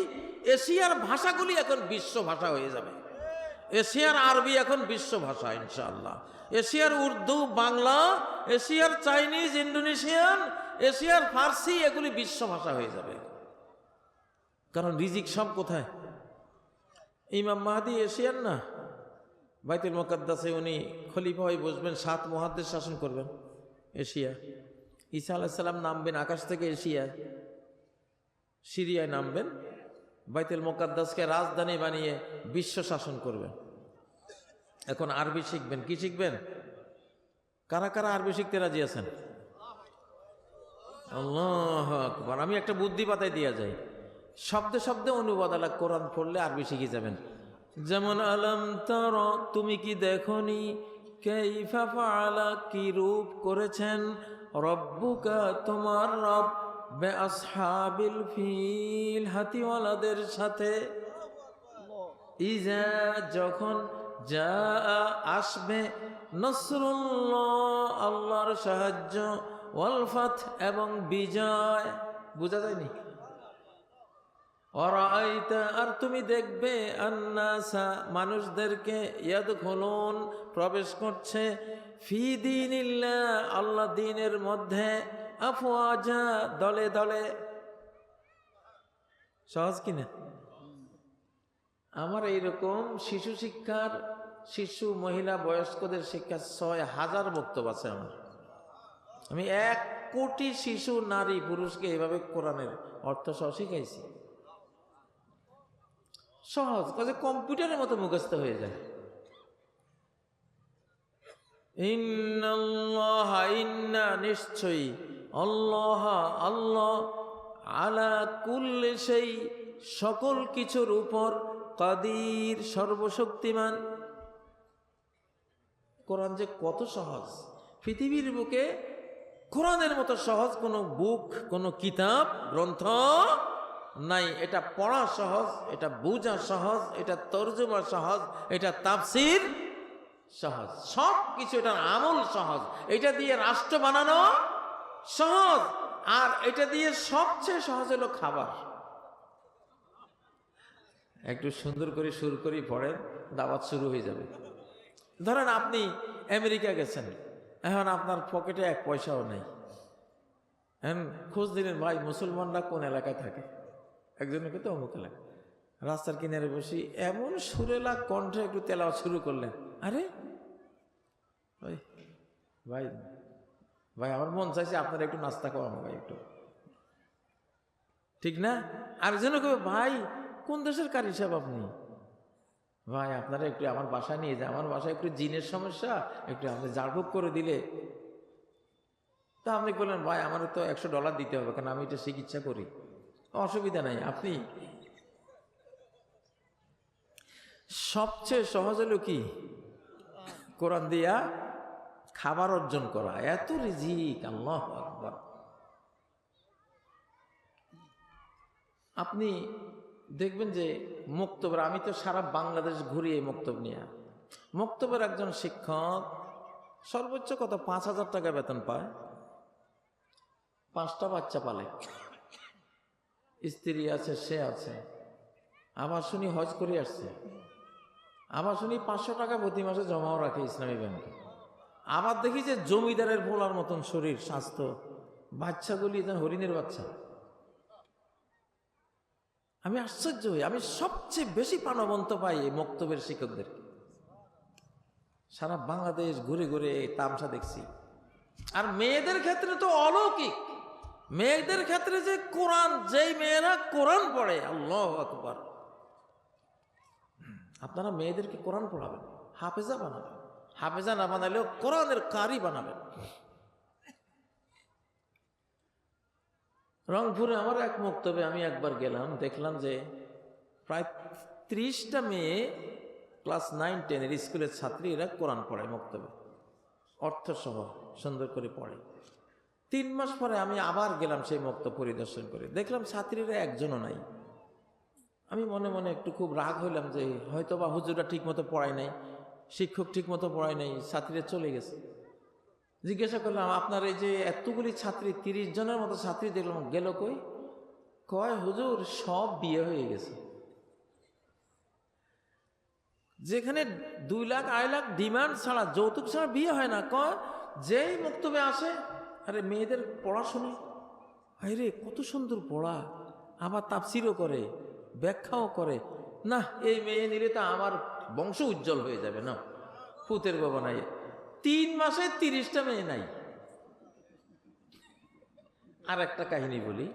এশিয়ার ভাষাগুলি এখন বিশ্ব ভাষা হয়ে যাবে। এশিয়ার আরবি এখন বিশ্ব ভাষা ইনশাআল্লাহ। এশিয়ার উর্দু, বাংলা, এশিয়ার চাইনিজ, ইন্দোনেশিয়ান, এশিয়ার ফার্সি এগুলি বিশ্ব ভাষা হয়ে যাবে। কারণ রিজিক সব কোথায়? ইমাম মাহদি এশিয়ার না, বাইতুল মুকাদ্দাসে উনি খলিফা হয়ে বসবেন, 7 মুহাদ্দিস শাসন করবেন এশিয়া। ঈসা আলাইহিস সালাম নামবেন আকাশ থেকে এশিয়ায়, সিরিয়ায় নামবেন, বাইতুল মুকাদ্দাসকে রাজধানী বানিয়ে বিশ্ব শাসন করবেন। এখন আরবি শিখবেন। কি শিখবেন? কারা কারা আরবি শিখতে রাজি আছেন? আল্লাহু আকবার। আমি একটা বুদ্ধি পাতায় দিয়া যাই, শব্দে শব্দে অনুবাদ আলা কোরআন পড়লে আরবি শিখে যাবেন। যেমন আলম তারা, তুমি কি দেখনি, কাইফা ফাআলা, কি রূপ করেছেন, রব্বুকা, তোমার রব, বিআসহাবিল ফিল, হাতিওয়ালাদের সাথে, ইজা, যখন, যা, আসবে, নসরুল্লাহ, আল্লাহর সাহায্য, ওয়াল ফাত, এবং বিজয়। বুঝা যায়নি? অরাআইতা, আর তুমি দেখবে, আন্নাসা, মানুষদেরকে, ইয়াদখুলুন, প্রবেশ করছে, ফি দীনিল্লাহ, আল্লাহ দ্বীনের মধ্যে, আফওয়াজা, দলে দলে। সহজ কিনা? আমার এইরকম শিশু শিক্ষার, শিশু, মহিলা, বয়স্কদের শিক্ষার 6000 বক্তব্য আছে আমার। আমি 1 কোটি শিশু, নারী, পুরুষকে এভাবে কোরআনের অর্থ সহ শিখাইছি। সহজ কাজে, কম্পিউটারের মতো মুখস্থ হয়ে যায়। ইন্নাল্লাহ, ইন্না, নিশ্চয়ই, আল্লাহ, আল্লাহ, আলা কুল্লি শাই, সকল কিছুর উপর, কাদির, সর্বশক্তিমান। কোরআন যে কত সহজ! পৃথিবীর বুকে কোরআনের মতো সহজ কোনো বুক, কোনো কিতাব, গ্রন্থ নাই। এটা পড়া সহজ, এটা বোঝা সহজ, এটা তর্জমা সহজ, এটা তাফসীর সহজ, সব কিছু, এটার আমল সহজ, এটা দিয়ে রাষ্ট্র বানানো সহজ, আর এটা দিয়ে সবচেয়ে সহজ হলো খাবার। একটু সুন্দর করে সুর করে পড়েন, দাওয়াত শুরু হয়ে যাবে। ধরেন আপনি আমেরিকা গেছেন, এখন আপনার পকেটে 1 পয়সাও নেই। এখন খোঁজ দিলেন, ভাই মুসলমানরা কোন এলাকায় থাকে? একজনকে তো অমুক এলাকা। রাস্তার কিনারে বসি এমন সুরেলা কণ্ঠে একটু তেলাওয়াত শুরু করলেন। আরে ভাই ভাই ভাই, আমার মন চাইছে আপনারা একটু নাস্তা করানো, ভাই একটু, ঠিক না? আর যেন কবে, ভাই কোন দেশের কারি সাহেব আপনি? ভাই আপনারা একটু আমার বাসায় নিয়ে যান, আমার বাসায় একটু জিনের সমস্যা, একটু আপনি ঝাড়ফুঁক করে দিলে। তা আপনি বললেন, ভাই আমার তো $100 দিতে হবে, কারণ আমি এটা চিকিৎসা করি। অসুবিধা নাই। আপনি সবচেয়ে সহজ হলো কি? কোরআন দিয়া খাবার অর্জন করা। এত রিজিক, আল্লাহু আকবার। আপনি দেখবেন যে মক্তবের, আমি তো সারা বাংলাদেশ ঘুরি এই মক্তব নিয়ে। মক্তবের একজন শিক্ষক সর্বোচ্চ কত 5,000 টাকা বেতন পায়, 5টা বাচ্চা পালে, স্ত্রী আছে, সে আছে। আবার শুনি হজ করে আসছে, আবার শুনি 500 টাকা প্রতি মাসে জমাও রাখে ইসলামী ব্যাংকে। আবার দেখি যে জমিদারের ভোলার মতন শরীর, স্বাস্থ্য, বাচ্চাগুলি যেন হরিণের বাচ্চা। আমি আশ্চর্য হই। আমি সবচেয়ে বেশি প্রাণবন্ত পাই এই মক্তবের শিক্ষকদের। সারা বাংলাদেশ ঘুরে ঘুরে তামসা দেখছি। আর মেয়েদের ক্ষেত্রে তো অলৌকিক। মেয়েদের ক্ষেত্রে যে কোরআন, যেই মেয়েরা কোরআন পড়ে, আল্লাহু আকবার। আপনারা মেয়েদেরকে কোরআন পড়াবেন, হাফেজা বানাবেন। হাফেজা না বানালেও কোরআনের কারি বানাবেন। রংপুরে আমার এক মক্তবে আমি একবার গেলাম, দেখলাম যে প্রায় 30টা মেয়ে ক্লাস 9-10 স্কুলের ছাত্রী, এরা কোরআন পড়ে মক্তবে, অর্থসহ সুন্দর করে পড়ে। 3 মাস পরে আমি আবার গেলাম সেই মক্তব পরিদর্শন করে, দেখলাম ছাত্রীরা একজনও নাই। আমি মনে মনে একটু খুব রাগ হইলাম যে হয়তো বা হুজুররা ঠিক মতো পড়ায় নাই, শিক্ষক ঠিক মতো পড়ায় নাই, ছাত্রীরা চলে গেছে। জিজ্ঞাসা করলাম, আপনার এই যে এতগুলি ছাত্রী, 30 জনের মতো ছাত্রী দেখলাম, গেল কই? কয় হুজুর সব বিয়ে হয়ে গেছে। যেখানে 2 লাখ 2.5 লাখ ডিমান্ড ছাড়া, যৌতুক ছাড়া বিয়ে হয় না। কয় যেই মক্তবে আসে আরে মেয়েদের পড়াশোনা, আরে কত সুন্দর পড়া, আবার তাফসিরও করে, ব্যাখ্যাও করে। না, এই মেয়ে নিলে তো আমার বংশ উজ্জ্বল হয়ে যাবে। না, ফুতের বাবা নাই, 3 মাসে 30টা মেয়ে নাই। আর একটা কাহিনী বলি,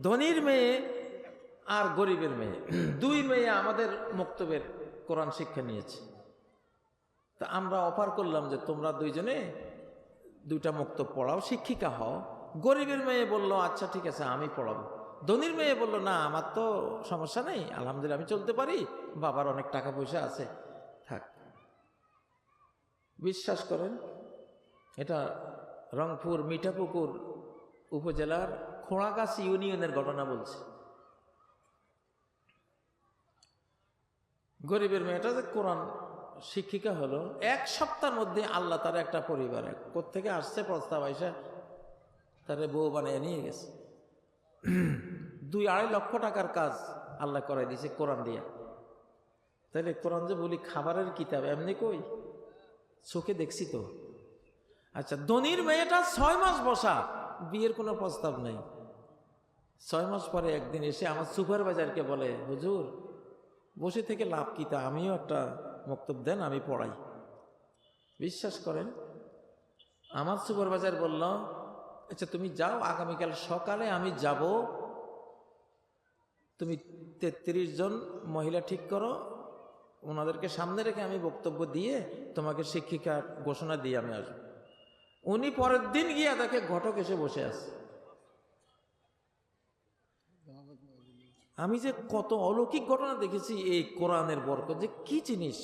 ধনীর মেয়ে আর গরিবের মেয়ে, 2 মেয়ে আমাদের মক্তবের কোরআন শিক্ষা নিয়েছে। তা আমরা অফার করলাম যে তোমরা 2জনে 2টা মক্তব পড়াও, শিক্ষিকা হও। গরিবের মেয়ে বলল আচ্ছা ঠিক আছে আমি পড়াবো। ধনীর মেয়ে বলল না, আমার তো সমস্যা নেই, আলহামদুলিল্লাহ আমি চলতে পারি, বাবার অনেক টাকা পয়সা আছে, থাক। বিশ্বাস করেন, এটা রংপুর মিঠাপুকুর উপজেলার খোঁড়াগাছি ইউনিয়নের ঘটনা বলছে। গরিবের মেয়েটা যে কোরআন শিক্ষিকা হলো, 1 সপ্তাহের মধ্যে আল্লাহ তার একটা পরিবার, কোত্থেকে আসছে প্রস্তাব আইসা তারে বউ বানিয়ে নিয়ে গেছে। 2-2.5 লক্ষ টাকার কাজ আল্লাহ করাই দিয়েছে কোরআন দিয়া। তাহলে কোরআন যে বলি খাবারের কিতাব, এমনি কই, চোখে দেখছি তো। আচ্ছা, ধনীর মেয়েটা 6 মাস বসা, বিয়ের কোনো প্রস্তাব নাই। 6 মাস পরে একদিন এসে আমার সুপারভাইজারকে বলে, হুজুর বসে থেকে লাভ কি, তা আমিও একটা মক্তব দেন, আমি পড়াই। বিশ্বাস করেন, আমার সুপারভাইজার বলল আচ্ছা তুমি যাও, আগামীকাল সকালে আমি যাব, তুমি 33 জন মহিলা ঠিক করো, ওনাদেরকে সামনে রেখে আমি বক্তব্য দিয়ে তোমাকে শিক্ষিকা ঘোষণা দিয়ে আমি আসবো। উনি পরের দিন গিয়া তাকে ঘটক এসে বসে আছে। আমি যে কত অলৌকিক ঘটনা দেখেছি এই কোরআনের বরকত, যে কি জিনিস।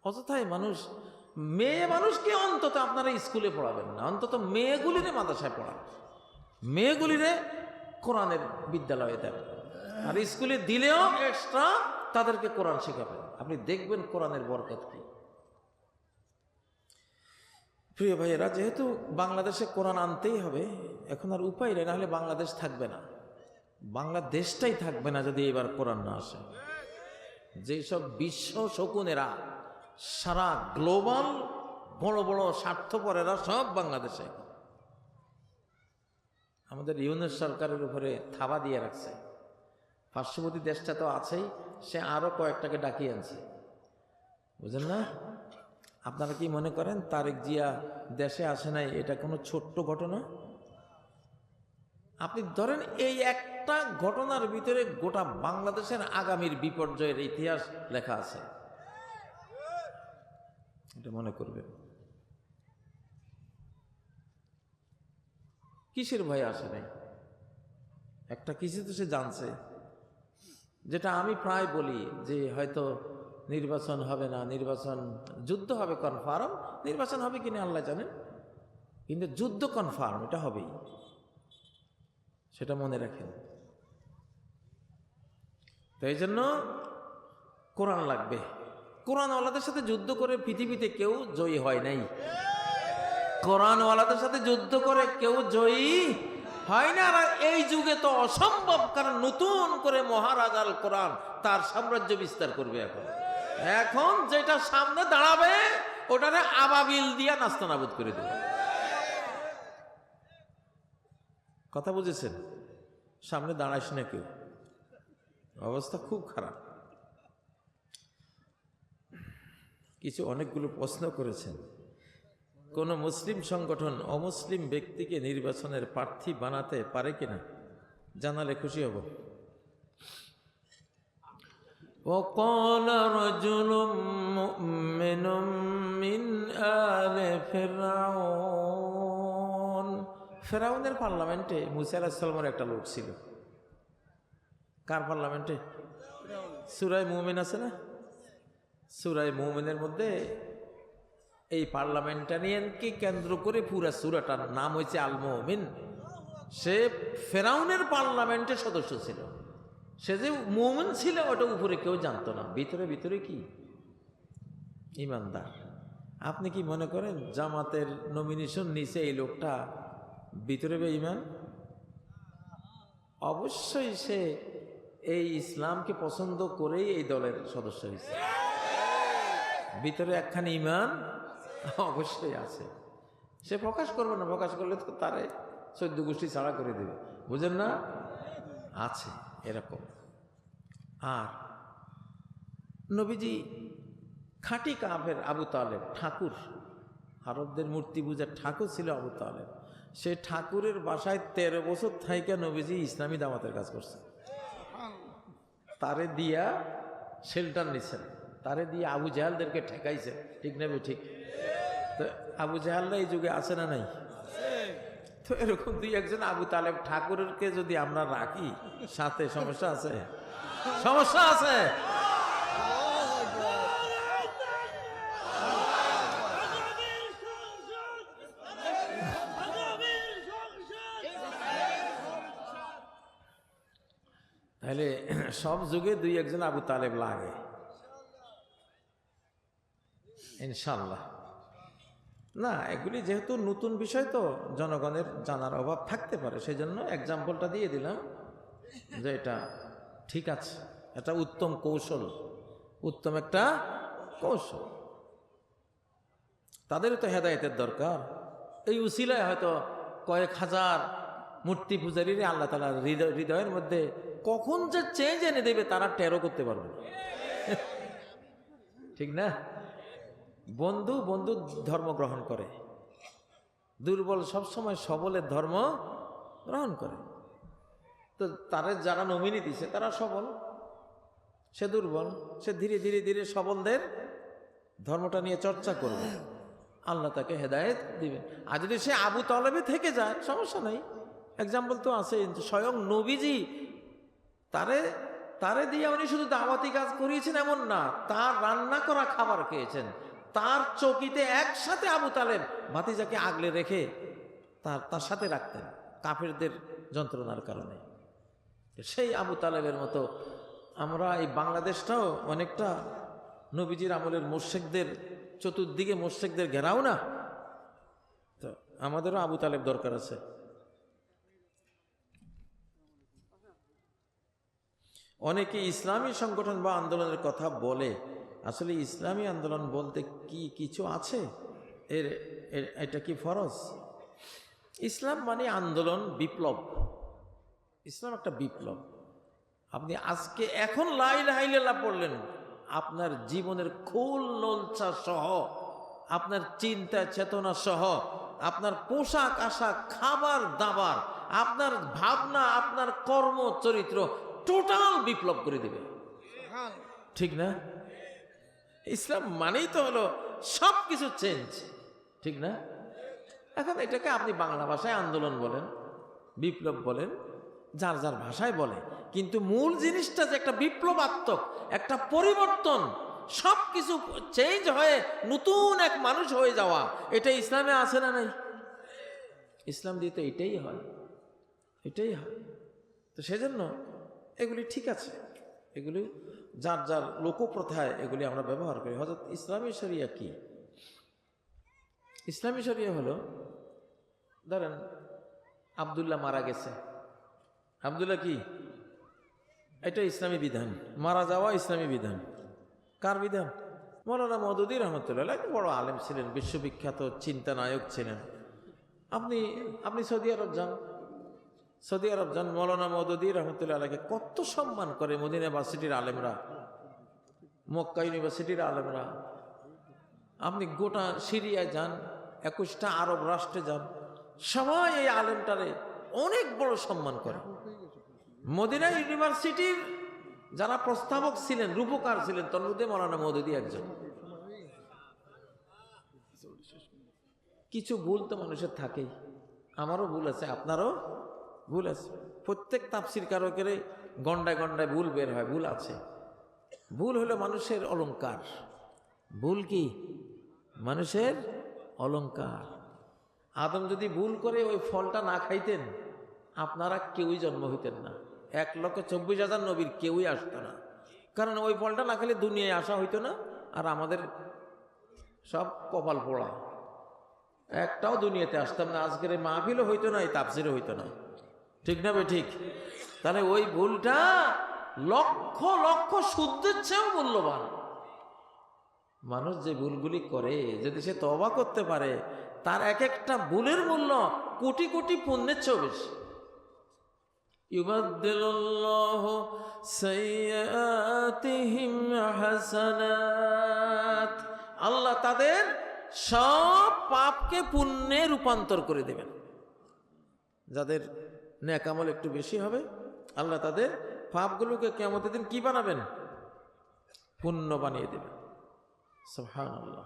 অযথায় মেয়ে মানুষকে অন্তত আপনারা স্কুলে পড়াবেন না, অন্তত মেয়েগুলিরে মাদ্রাসায় পড়ান, মেয়েগুলিরে কোরআনের বিদ্যালয়ে দেন, আর স্কুলে দিলেও এক্সট্রা তাদেরকে কোরআন শেখাবেন। আপনি দেখবেন কোরআনের বরকত কি। প্রিয় ভাইয়েরা, যেহেতু বাংলাদেশে কোরআন আনতেই হবে, এখন আর উপায় নেই, নাহলে বাংলাদেশ থাকবে না, বাংলাদেশটাই থাকবে না যদি এবার কোরআন না আসে। যেসব বিশ্ব শকুনেরা, সারা গ্লোবাল বড় বড় স্বার্থপরেরা সব বাংলাদেশে, আমাদের ইউনুস সরকারের উপরে থাবা দিয়ে রাখছে। পার্শ্ববর্তী দেশটা তো আছেই, সে আরো কয়েকটাকে ডাকিয়ে আনছে, বুঝলেন না? আপনারা কি মনে করেন তারেক জিয়া দেশে আসে নাই এটা কোনো ছোট্ট ঘটনা? আপনি ধরেন এই একটা ঘটনার ভিতরে গোটা বাংলাদেশের আগামীর বিপর্যয়ের ইতিহাস লেখা আছে, এটা মনে করবেন। কিসের ভয় আসে নাই? একটা কিছু তো সে জানছে, যেটা আমি প্রায় বলি যে হয়তো নির্বাচন হবে না, নির্বাচন যুদ্ধ হবে কনফার্ম, নির্বাচন হবে কিনা আল্লাহ জানেন, কিন্তু যুদ্ধ কনফার্ম, এটা হবেই, সেটা মনে রাখেন। তো এই জন্য কোরআন লাগবে। কোরআনওয়ালাদের সাথে যুদ্ধ করে পৃথিবীতে কেউ জয়ী হয় নাই, কোরআনওয়ালাদের সাথে যুদ্ধ করে কেউ জয়ী হয় না। আর এই যুগে তো অসম্ভব, কারণ নতুন করে মহারাজ আল কোরআন তার সাম্রাজ্য বিস্তার করবে। এখন যেটা সামনে দাঁড়াবে ওটারে আবাবিল দিয়া নাস্তানাবুদ করে দেবে। কথা বুঝেছেন? সামনে দাঁড়াইস না কেউ, অবস্থা খুব খারাপ। অনেকগুলো প্রশ্ন করেছেন, কোন মুসলিম সংগঠন অমুসলিম ব্যক্তিকে নির্বাচনের প্রার্থী বানাতে পারে কিনা, জানালে খুশি হব। وقال رجل مؤمن من آل فرعون, ফেরাউনের পার্লামেন্টে মুসা আলাইহিস সালামের একটা লোক ছিল। কার পার্লামেন্টে? সূরা মুমিন আছে না, সূরা মুমিনের মধ্যে এই পার্লামেন্টারিয়ানকে কেন্দ্র করে পুরা সূরাটার নাম হয়েছে আল মুমিন। সে ফেরাউনের পার্লামেন্টের সদস্য ছিল। সে যে মুমিন ছিল ওটা উপরে কেউ জানতো না, ভিতরে ভিতরে কি ইমানদার। আপনি কি মনে করেন জামাতের নমিনেশন নিচে এই লোকটা ভিতরে বেঈমান? অবশ্যই সে এই ইসলামকে পছন্দ করেই এই দলের সদস্য হয়েছে, ভিতরে একখানি ইমান অবশ্যই আছে। সে প্রকাশ করবে না, প্রকাশ করলে তো তারে 14 গোষ্ঠী ছাড়া করে দেবে, বুঝেন না? আছে এরকম। আর নবীজি খাঁটি কাফের আবু তালেব, ঠাকুর, আরবদের মূর্তি পূজার ঠাকুর ছিল আবু তালেব। সে ঠাকুরের বাসায় 13 বছর থাইকা নবীজি ইসলামী দাওয়াতের কাজ করছে। তারে দিয়া শেল্টার নিছেন, তারে দিয়ে আবু জাহালদেরকে ঠেকাইছে, ঠিক না? ঠিক। তো আবু জাহালরা এই যুগে আছে না নাই? তো এরকম 2-1 আবু তালেব ঠাকুরকে যদি আমরা রাখি সাথে, সমস্যা আছে? সমস্যা আছে। তাহলে সব যুগে 2-1 আবু তালেব লাগে ইনশাল্লাহ। না, এগুলি যেহেতু নতুন বিষয় তো জনগণের জানার অভাব থাকতে পারে, সেই জন্য এক্সাম্পলটা দিয়ে দিলাম যে এটা ঠিক আছে, এটা উত্তম কৌশল, উত্তম একটা কৌশল। তাদেরও তো হেদায়েতের দরকার। এই উসিলায় হয়তো কয়েক হাজার মূর্তি পূজারীর আল্লাহ তাআলা হৃদয়ের মধ্যে কখন যে চেঞ্জ এনে দেবে তারা টেরও করতে পারবে, ঠিক না? বন্ধু বন্ধু ধর্ম গ্রহণ করে, দুর্বল সবসময় সবলের ধর্ম গ্রহণ করে। তো তারা যারা নমিনি দিছে তারা সবল, সে দুর্বল, সে ধীরে ধীরে ধীরে সবলদের ধর্মটা নিয়ে চর্চা করবে, আল্লাহ তাকে হেদায়েত দিবেন। আর যদি সে আবু তালেবে থেকে যায় সমস্যা নাই। এক্সাম্পল তো আছে, স্বয়ং নবীজি তারে দিয়ে উনি শুধু দাওয়াতি কাজ করিয়েছেন এমন না, তার রান্না করা খাবার খেয়েছেন, তার চকিতে একসাথে আবু তালেব ভাতিজাকে আগলে রেখে তার সাথে রাখতেন কাফেরদের যন্ত্রণার কারণে। সেই আবু তালেবের মতো আমরা এই বাংলাদেশটাও অনেকটা নবীজির আমলের মোর্শেকদের, চতুর্দিকে মোর্শেকদের ঘেরাও না, তো আমাদেরও আবু তালেব দরকার আছে। অনেকে ইসলামী সংগঠন বা আন্দোলনের কথা বলে, আসলে ইসলামী আন্দোলন বলতে কি কিছু আছে? এটা কি ফরজ? ইসলাম মানে আন্দোলন, বিপ্লব। ইসলাম একটা বিপ্লব। আপনি আজকে এখন লা ইলাহা ইল্লাল্লাহ পড়লেন, আপনার জীবনের খুল নলচা সহ, আপনার চিন্তা চেতনা সহ, আপনার পোশাক আশাক, খাবার দাবার, আপনার ভাবনা, আপনার কর্ম চরিত্র টোটাল বিপ্লব করে দেবে, ঠিক না? ইসলাম মানেই তো হলো সব কিছু চেঞ্জ, ঠিক না? এখন এটাকে আপনি বাংলা ভাষায় আন্দোলন বলেন, বিপ্লব বলেন, যার যার ভাষায় বলে, কিন্তু মূল জিনিসটা যে একটা বিপ্লবাত্মক একটা পরিবর্তন, সব কিছু চেঞ্জ হয়ে নতুন এক মানুষ হয়ে যাওয়া, এটা ইসলামে আছে না নাই? ইসলাম দিয়ে তো এটাই হয়, এটাই হয়। তো সেজন্য এগুলি ঠিক আছে, এগুলি যার যার লোকপ্রথায় এগুলি আমরা ব্যবহার করি। হযরত ইসলামী শরিয়া কি? ইসলামী শরিয়া হলো, ধরেন আব্দুল্লাহ মারা গেছে, আব্দুল্লাহ কি? এটা ইসলামী বিধান, মারা যাওয়া ইসলামী বিধান। কার বিধান? মৌলানা মওদুদী রহমতুল্লাহ, বড় আলেম ছিলেন, বিশ্ববিখ্যাত চিন্তানায়ক ছিলেন। আপনি সৌদি আরব যান, সৌদি আরব যান, মৌলানা মওদুদী রহমতুল্লাহ আলাইকে কত সম্মান করে মদিনা ইউনিভার্সিটির আলেমরা, মক্কা ইউনিভার্সিটির আলেমরা। আপনি গোটা সিরিয়ায় যান, 21টা আরব রাষ্ট্রে যান, সবাই এই আলেমটারে অনেক বড় সম্মান করে। মদিনা ইউনিভার্সিটির যারা প্রস্তাবক ছিলেন, রূপকার ছিলেন, তার মধ্যে মৌলানা মওদুদী একজন। কিছু ভুল তো মানুষের থাকেই, আমারও ভুল আছে, আপনারও ভুল আছে। প্রত্যেক তাফসির কারকের গন্ডায় গন্ডায় ভুল বের হয়, ভুল আছে। ভুল হলো মানুষের অলংকার। ভুল কি? মানুষের অলংকার। আদম যদি ভুল করে ওই ফলটা না খাইতেন, আপনারা কেউই জন্ম হইতেন না, 1,24,000 নবীর কেউই আসতো না। কারণ ওই ফলটা না খেলে দুনিয়ায় আসা হইতো না, আর আমাদের সব কপাল পোড়া, একটাও দুনিয়াতে আসতাম না, আজকের এই মাহফিলও হইতো না, এই তাফসিরও হইতো না, ঠিক না ভাই? ঠিক। তাহলে ওই ভুলটা লক্ষ লক্ষ শুদ্ধের চেয়েও মূল্যবান, মানুষ যে ভুলগুলি করে যদি সে তওবা করতে পারে, তার এক একটা ভুলের মূল্য কোটি কোটি পুণ্যের চেয়েও বেশি। ইউবাদদিলুল্লাহু সাইয়্যাতিহিম হাসানাত, আল্লাহ তাদের সব পাপকে পুণ্যে রূপান্তর করে দেবেন। যাদের নেক আমল একটু বেশি হবে, আল্লাহ তাদের পাপগুলোকে কিয়ামতের দিন কি বানাবেন? পুণ্য বানিয়ে দেবেন। সুবহানাল্লাহ।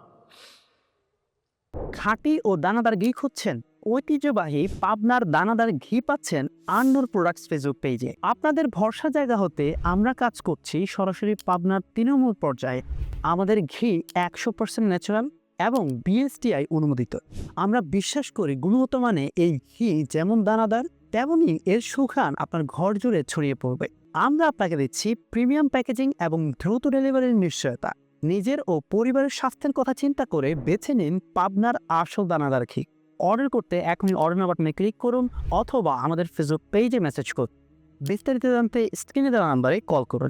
খাঁটি ও দানাদার ঘি খুঁজছেন? ঐতিহ্যবাহী পাবনার দানাদার ঘি পাচ্ছেন আন্নুর প্রোডাক্টস ফেসবুক পেজে। আপনাদের ভরসা জায়গা হতে আমরা কাজ করছি সরাসরি পাবনার তৃণমূল পর্যায়ে। আমাদের ঘি 100% ন্যাচারাল এবং বিএসটিআই অনুমোদিত। আমরা বিশ্বাস করি গুণগত মানে এই ঘি যেমন দানাদার, তেমনই এর সুঘ্রাণ আপনার ঘর জুড়ে ছড়িয়ে পড়বে। আমরা আপনাকে দিচ্ছি প্রিমিয়াম প্যাকেজিং এবং দ্রুত ডেলিভারির নিশ্চয়তা। নিজের ও পরিবারের স্বাস্থ্যের কথা চিন্তা করে বেছে নিন পাবনার আসল দানাদার ঘি। অর্ডার করতে এখনই অর্ডার বাটনে ক্লিক করুন অথবা আমাদের ফেসবুক পেজে মেসেজ করুন। বিস্তারিত জানতে স্ক্রিনে দেওয়া নাম্বারে কল করুন।